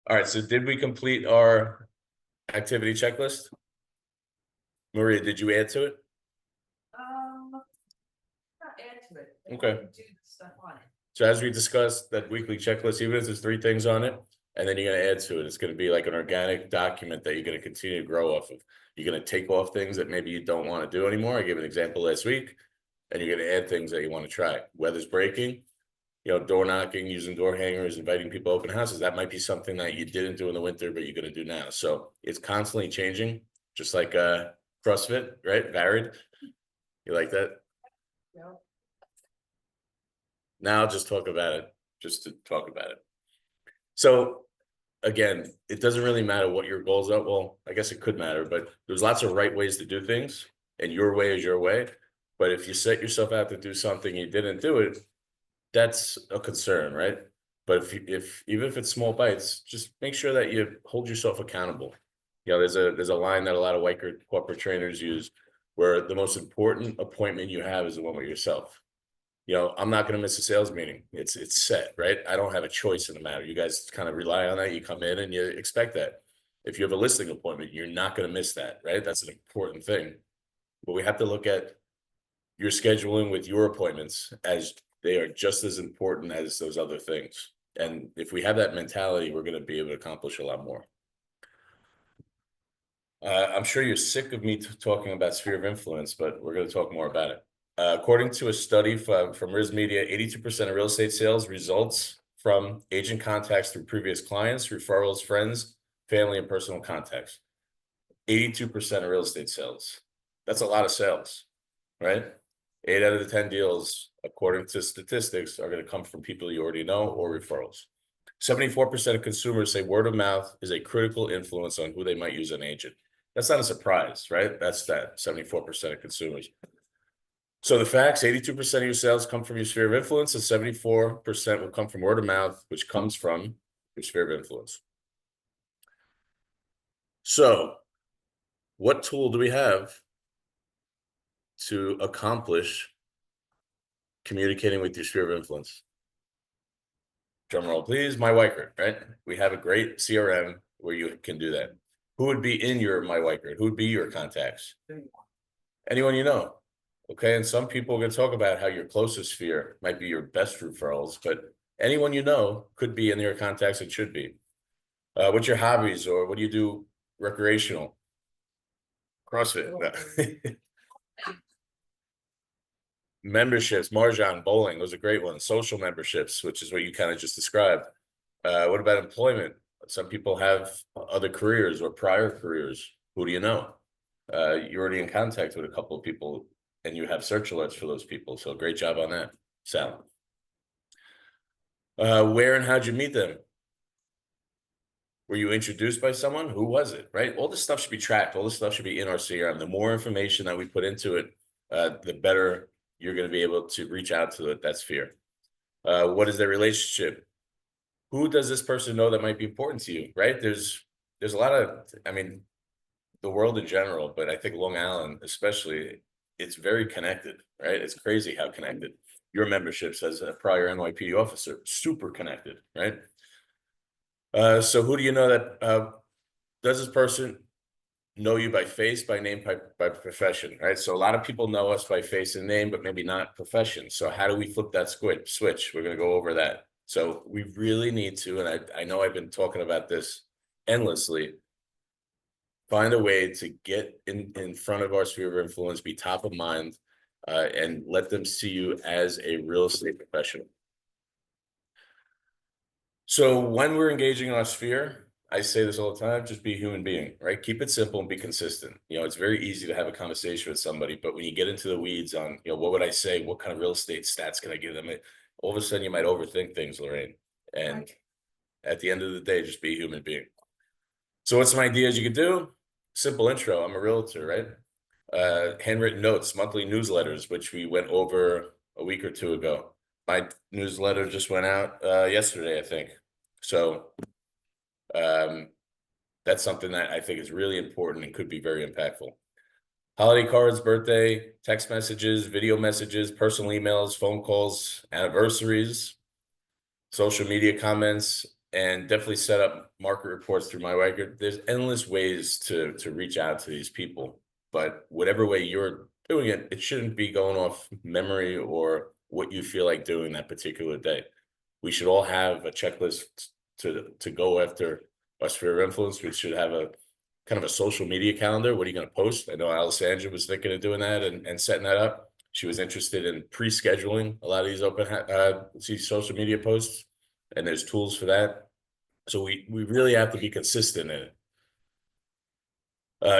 All right, so did we complete our activity checklist? Maria, did you add to it? Not add to it. but Okay. Do the stuff on it. So as we discussed, that weekly checklist, even if there's 3 things on it, and then you're gonna add to it, it's gonna be like an organic document that you're gonna continue to grow off of. You're gonna take off things that maybe you don't want to do anymore. I gave an example last week, and you're gonna add things that you want to try. Weather's breaking, door knocking, using door hangers, inviting people to open houses. That might be something that you didn't do in the winter, but you're gonna do now. So it's constantly changing, just like CrossFit, right? Varied. You like that? No. Now just talk about it, just to talk about it. So again, it doesn't really matter what your goals are. Well, I guess it could matter, but there's lots of right ways to do things, and your way is your way. But if you set yourself out to do something, you didn't do it, that's a concern, right? But if even if it's small bites, just make sure that you hold yourself accountable. There's a line that a lot of Weichert corporate trainers use, where the most important appointment you have is the one with yourself. I'm not going to miss a sales meeting. It's set, right? I don't have a choice in the matter. You guys kind of rely on that. You come in and you expect that. If you have a listing appointment, you're not going to miss that, right? That's an important thing. But we have to look at your scheduling with your appointments as they are just as important as those other things. And if we have that mentality, we're going to be able to accomplish a lot more. I'm sure you're sick of me talking about sphere of influence, but we're going to talk more about it. According to a study from Riz Media, 82% of real estate sales results from agent contacts through previous clients, referrals, friends, family, and personal contacts. 82% of real estate sales. That's a lot of sales, right? 8 out of the 10 deals, according to statistics, are going to come from people you already know or referrals. 74% of consumers say word of mouth is a critical influence on who they might use an agent. That's not a surprise, right? That's that 74% of consumers. So the facts, 82% of your sales come from your sphere of influence, and 74% will come from word of mouth, which comes from your sphere of influence. So what tool do we have to accomplish communicating with your sphere of influence? Drum roll, please. myweichert, right? We have a great CRM where you can do that. Who would be in your myweichert? Who would be your contacts? Anyone you know. Okay, and some people are going to talk about how your closest sphere might be your best referrals, but anyone you know could be in your contacts. It should be. What's your hobbies, or what do you do recreational? CrossFit. Memberships, Mahjong, bowling, those are great ones. Social memberships, which is what you kind of just described. What about employment? Some people have other careers or prior careers. Who do you know? You're already in contact with a couple of people, and you have search alerts for those people. So great job on that, Sal. Where and how'd you meet them? Were you introduced by someone? Who was it, right? All this stuff should be tracked. All this stuff should be in our CRM. The more information that we put into it, the better you're going to be able to reach out to it. That's fear. What is their relationship? Who does this person know that might be important to you, right? There's a lot of, the world in general, but I think Long Island especially, it's very connected, right? It's crazy how connected. Your memberships as a prior NYPD officer, super connected, right? So who do you know that does this person know you by face, by name, by profession, right? So a lot of people know us by face and name, but maybe not profession. So how do we flip that switch? We're going to go over that. So we really need to, and I know I've been talking about this endlessly, find a way to get in front of our sphere of influence, be top of mind, and let them see you as a real estate professional. So when we're engaging in our sphere, I say this all the time, just be a human being, right? Keep it simple and be consistent. It's very easy to have a conversation with somebody, but when you get into the weeds on, what would I say? What kind of real estate stats can I give them? All of a sudden you might overthink things, Lorraine. And at the end of the day, just be a human being. So what's some ideas you could do? Simple intro. I'm a realtor, right? Handwritten notes, monthly newsletters, which we went over a week or two ago. My newsletter just went out yesterday, I think. So that's something that I think is really important and could be very impactful. Holiday cards, birthday, text messages, video messages, personal emails, phone calls, anniversaries, social media comments, and definitely set up market reports through myweichert. There's endless ways to reach out to these people, but whatever way you're doing it, it shouldn't be going off memory or what you feel like doing that particular day. We should all have a checklist to go after our sphere of influence. We should have a kind of a social media calendar. What are you going to post? I know Alessandra was thinking of doing that and setting that up. She was interested in pre-scheduling a lot of these these social media posts, and there's tools for that. So we really have to be consistent in it.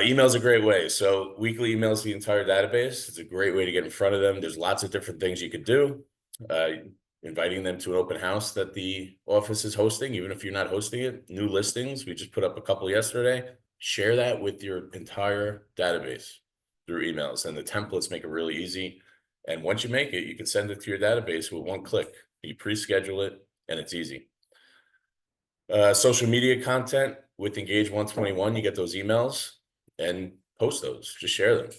Email is a great way. So weekly emails to the entire database. It's a great way to get in front of them. There's lots of different things you could do. Inviting them to an open house that the office is hosting, even if you're not hosting it. New listings. We just put up a couple yesterday. Share that with your entire database through emails, and the templates make it really easy. And once you make it, you can send it to your database with one click. You pre-schedule it, and it's easy. Social media content with Engage 121, you get those emails and post those, just share them.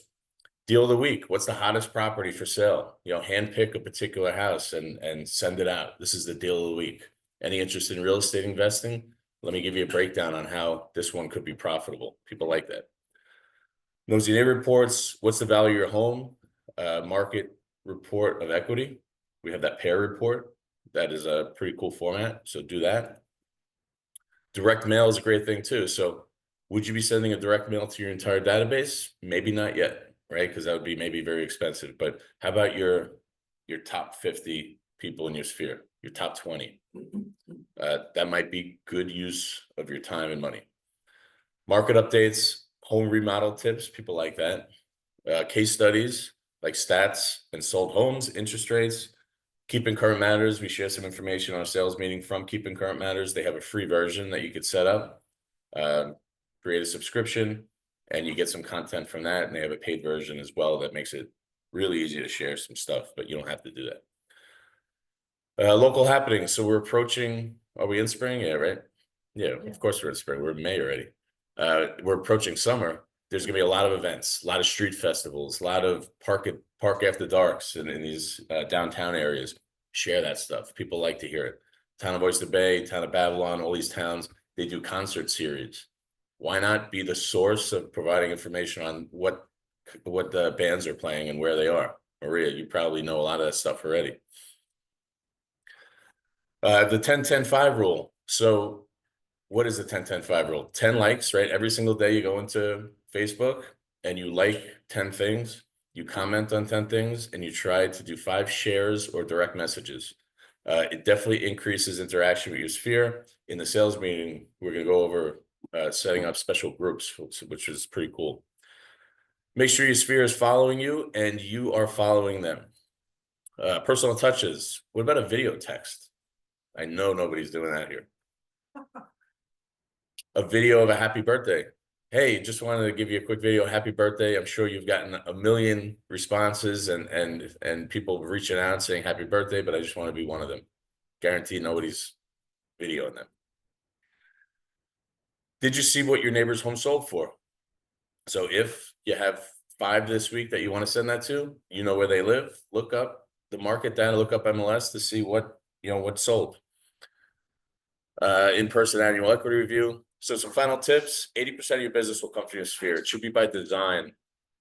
Deal of the week, what's the hottest property for sale? Hand pick a particular house and send it out. This is the deal of the week. Any interest in real estate investing? Let me give you a breakdown on how this one could be profitable. People like that. Nosy neighbor reports, what's the value of your home? Market report of equity. We have that pair report. That is a pretty cool format, so do that. Direct mail is a great thing too. So would you be sending a direct mail to your entire database? Maybe not yet, right? Because that would be maybe very expensive. But how about your top 50 people in your sphere, your top 20? That might be good use of your time and money. Market updates, home remodel tips, people like that. Case studies like stats and sold homes, interest rates. Keeping Current Matters, we share some information on our sales meeting from Keeping Current Matters. They have a free version that you could set up, create a subscription, and you get some content from that. And they have a paid version as well that makes it really easy to share some stuff, but you don't have to do that. Local happenings. So we're approaching, are we in spring? Yeah, right? Yeah, of course we're in spring. We're in May already. We're approaching summer. There's gonna be a lot of events, a lot of street festivals, a lot of park after darks in these downtown areas. Share that stuff. People like to hear it. Town of Oyster Bay, Town of Babylon, all these towns, they do concert series. Why not be the source of providing information on what the bands are playing and where they are? Maria, you probably know a lot of that stuff already. The 10-10-5 rule. So what is the 10-10-5 rule? 10 likes, right? Every single day you go into Facebook and you like 10 things, you comment on 10 things, and you try to do 5 shares or direct messages. It definitely increases interaction with your sphere. In the sales meeting, we're going to go over setting up special groups, which is pretty cool. Make sure your sphere is following you and you are following them. Personal touches. What about a video text? I know nobody's doing that here. A video of a happy birthday. Hey, just wanted to give you a quick video. Happy birthday. I'm sure you've gotten a million responses and people reaching out saying happy birthday, but I just want to be one of them. Guarantee nobody's videoing them. Did you see what your neighbor's home sold for? So if you have 5 this week that you want to send that to, you know where they live, look up the market data, look up MLS to see what sold. In-person annual equity review. So some final tips, 80% of your business will come from your sphere. It should be by design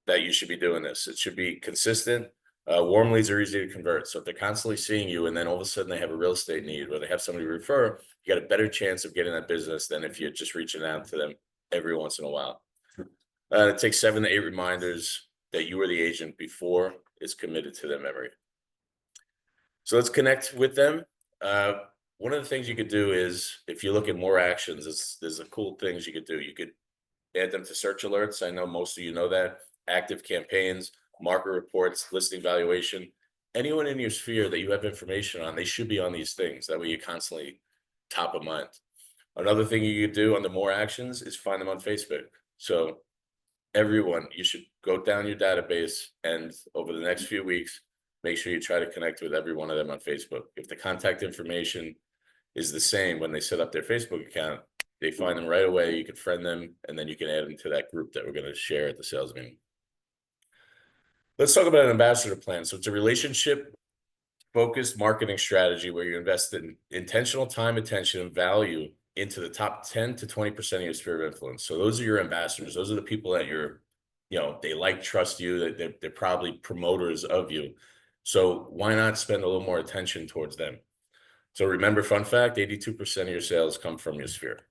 that you should be doing this. It should be consistent. Warm leads are easy to convert. So if they're constantly seeing you and then all of a sudden they have a real estate need or they have somebody to refer, you got a better chance of getting that business than if you're just reaching out to them every once in a while. It takes 7 to 8 reminders that you were the agent before it's committed to their memory. So let's connect with them. One of the things you could do is, if you look at more actions, there's a cool things you could do. You could add them to search alerts. I know most of you know that. Active campaigns, market reports, listing valuation. Anyone in your sphere that you have information on, they should be on these things. That way you're constantly top of mind. Another thing you could do on the more actions is find them on Facebook. So everyone, you should go down your database and over the next few weeks, make sure you try to connect with every one of them on Facebook. If the contact information is the same when they set up their Facebook account, they find them right away. You can friend them, and then you can add them to that group that we're going to share at the sales meeting. Let's talk about an ambassador plan. So it's a relationship focused marketing strategy where you invest in intentional time, attention, and value into the top 10 to 20% of your sphere of influence. So those are your ambassadors. Those are the people that they like, trust you, that they're probably promoters of you. So why not spend a little more attention towards them? So remember, fun fact, 82% of your sales come from your sphere.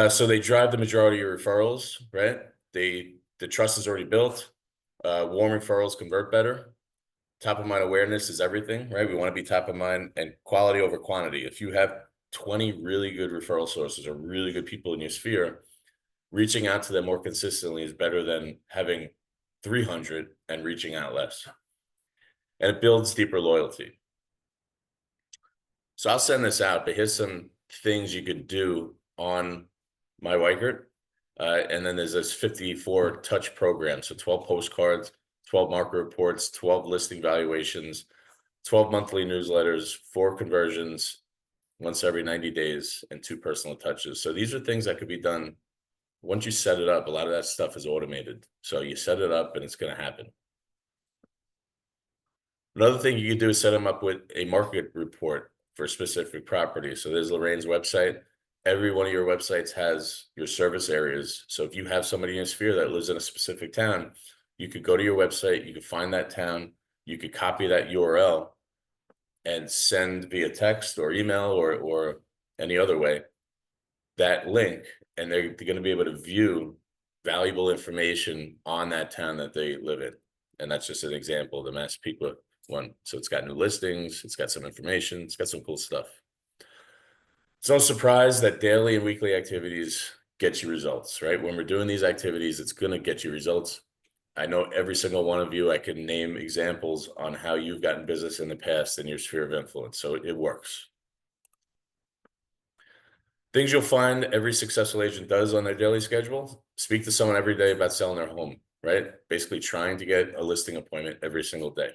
So they drive the majority of your referrals, right? The trust is already built. Warm referrals convert better. Top of mind awareness is everything, right? We want to be top of mind, and quality over quantity. If you have 20 really good referral sources or really good people in your sphere, reaching out to them more consistently is better than having 300 and reaching out less. And it builds deeper loyalty. So I'll send this out, but here's some things you could do on myweichert. And then there's this 54 touch program. So 12 postcards, 12 market reports, 12 listing valuations, 12 monthly newsletters, 4 conversions once every 90 days, and 2 personal touches. So these are things that could be done once you set it up. A lot of that stuff is automated. So you set it up and it's going to happen. Another thing you can do is set them up with a market report for a specific property. So there's Lorraine's website. Every one of your websites has your service areas. So if you have somebody in your sphere that lives in a specific town, you could go to your website, you could find that town, you could copy that URL and send via text or email or any other way that link, and they're going to be able to view valuable information on that town that they live in. And that's just an example of the Massapequa one. So it's got new listings, it's got some information, it's got some cool stuff. It's no surprise that daily and weekly activities get you results, right? When we're doing these activities, it's going to get you results. I know every single one of you, I can name examples on how you've gotten business in the past in your sphere of influence. So it works. Things you'll find every successful agent does on their daily schedule: speak to someone every day about selling their home, right? Basically trying to get a listing appointment every single day.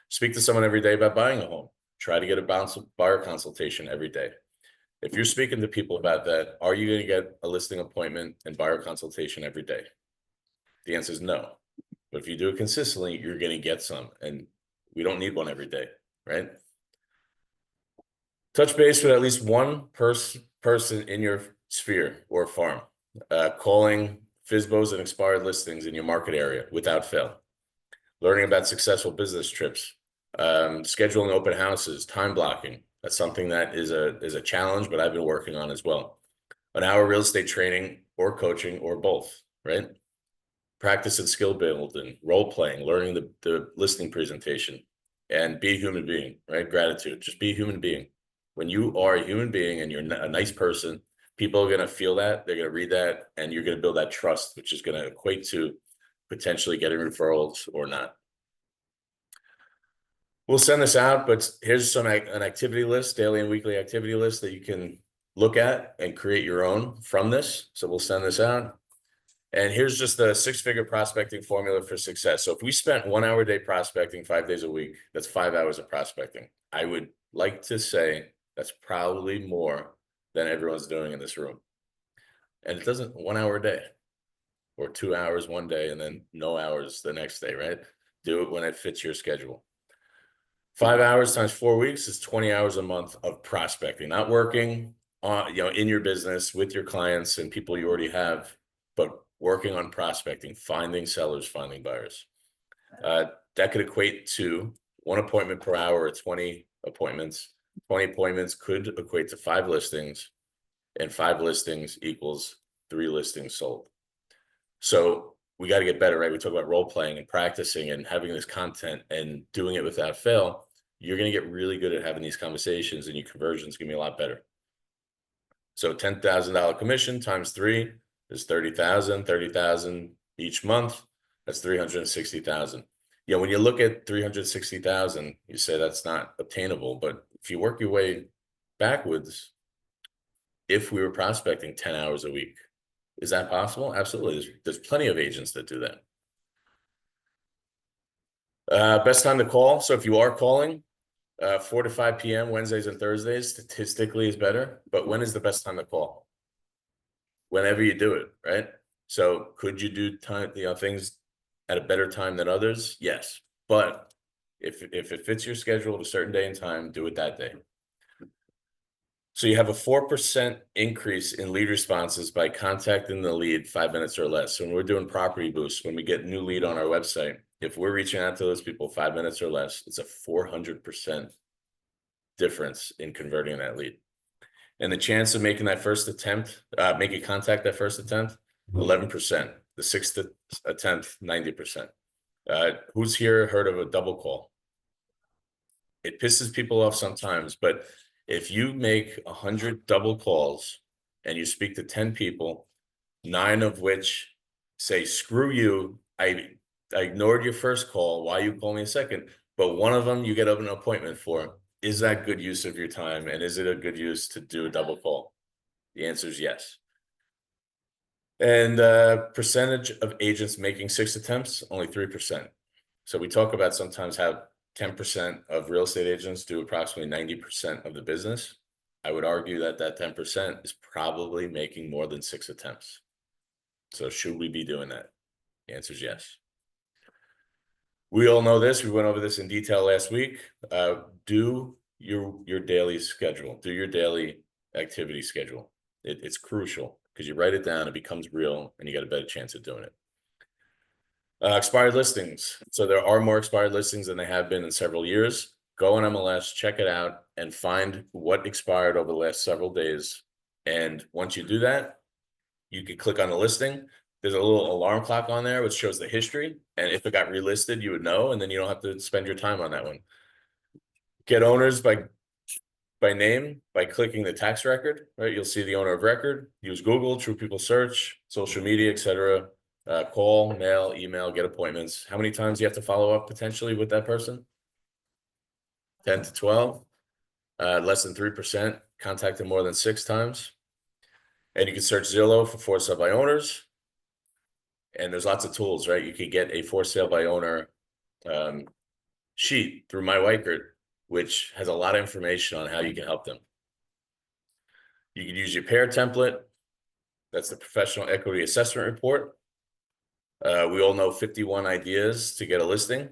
Speak to someone every day about buying a home. Try to get a buyer consultation every day. If you're speaking to people about that, are you going to get a listing appointment and buyer consultation every day? The answer is no. But if you do it consistently, you're going to get some, and we don't need one every day, right? Touch base with at least one person in your sphere or farm, calling FSBOs and expired listings in your market area without fail, learning about successful business trips, scheduling open houses, time blocking. That's something that is a challenge, but I've been working on as well. An hour real estate training or coaching or both, right? Practice and skill building, role playing, learning the listing presentation, and be a human being, right? Gratitude, just be a human being. When you are a human being and you're a nice person, people are going to feel that, they're going to read that, and you're going to build that trust, which is going to equate to potentially getting referrals or not. We'll send this out, but here's an activity list, daily and weekly activity list that you can look at and create your own from this. So we'll send this out. And here's just the 6-figure prospecting formula for success. So if we spent 1 hour a day prospecting 5 days a week, that's 5 hours of prospecting. I would like to say that's probably more than everyone's doing in this room. And it doesn't 1 hour a day or 2 hours one day and then no hours the next day, right? Do it when it fits your schedule. 5 hours times 4 weeks is 20 hours a month of prospecting, not working on, in your business with your clients and people you already have, but working on prospecting, finding sellers, finding buyers. That could equate to 1 appointment per hour or 20 appointments. 20 appointments could equate to 5 listings, and 5 listings equals 3 listings sold. So we got to get better, right? We talk about role playing and practicing and having this content and doing it without fail. You're going to get really good at having these conversations, and your conversions going to be a lot better. So $10,000 commission times 3 is 30,000, 30,000 each month. That's 360,000. When you look at 360,000, you say that's not obtainable. But if you work your way backwards, if we were prospecting 10 hours a week, is that possible? Absolutely. There's plenty of agents that do that. Best time to call. So if you are calling, 4 to 5 p.m. Wednesdays and Thursdays statistically is better. But when is the best time to call? Whenever you do it, right? So could you do things at a better time than others? Yes, but If it fits your schedule at a certain day and time, do it that day. So you have a 4% increase in lead responses by contacting the lead 5 minutes or less. So when we're doing property boosts, when we get new lead on our website, if we're reaching out to those people 5 minutes or less, it's a 400% difference in converting that lead. And the chance of making that first attempt, making contact that first attempt, 11%. The sixth attempt, 90%. Who's here heard of a double call? It pisses people off sometimes, but if you make 100 double calls and you speak to 10 people, 9 of which say, screw you, I ignored your first call, why you call me a second? But one of them you get an appointment for. Is that good use of your time? And is it a good use to do a double call? The answer is yes. And percentage of agents making 6 attempts, only 3%. So we talk about sometimes how 10% of real estate agents do approximately 90% of the business. I would argue that 10% is probably making more than 6 attempts. So should we be doing that? The answer is yes. We all know this. We went over this in detail last week. Do your daily schedule. Do your daily activity schedule. It's crucial because you write it down, it becomes real, and you got a better chance of doing it. Expired listings. So there are more expired listings than they have been in several years. Go on MLS, check it out, and find what expired over the last several days. And once you do that, you can click on the listing. There's a little alarm clock on there which shows the history. And if it got relisted, you would know, and then you don't have to spend your time on that one. Get owners by name by clicking the tax record, right? You'll see the owner of record. Use Google, True People Search, social media, etc. Call, mail, email, get appointments. How many times do you have to follow up potentially with that person? 10 to 12. Less than 3%. Contact them more than 6 times. And you can search Zillow for for sale by owners. And there's lots of tools, right? You could get a for sale by owner sheet through myweichert, which has a lot of information on how you can help them. You could use your pair template. That's the professional equity assessment report. We all know 51 ideas to get a listing.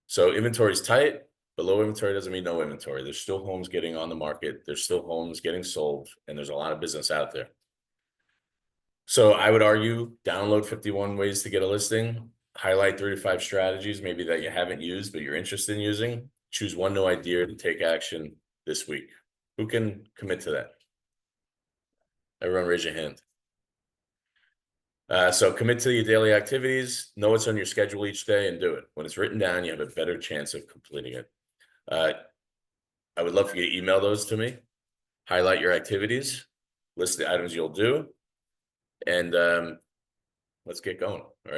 So inventory is tight, but low inventory doesn't mean no inventory. There's still homes getting on the market. There's still homes getting sold, and there's a lot of business out there. So I would argue download 51 ways to get a listing, highlight 3 to 5 strategies, maybe that you haven't used, but you're interested in using. Choose one new idea to take action this week. Who can commit to that? Everyone raise your hand. So commit to your daily activities, know what's on your schedule each day, and do it. When it's written down, you have a better chance of completing it. I would love for you to email those to me, highlight your activities, list the items you'll do, and let's get going. All right.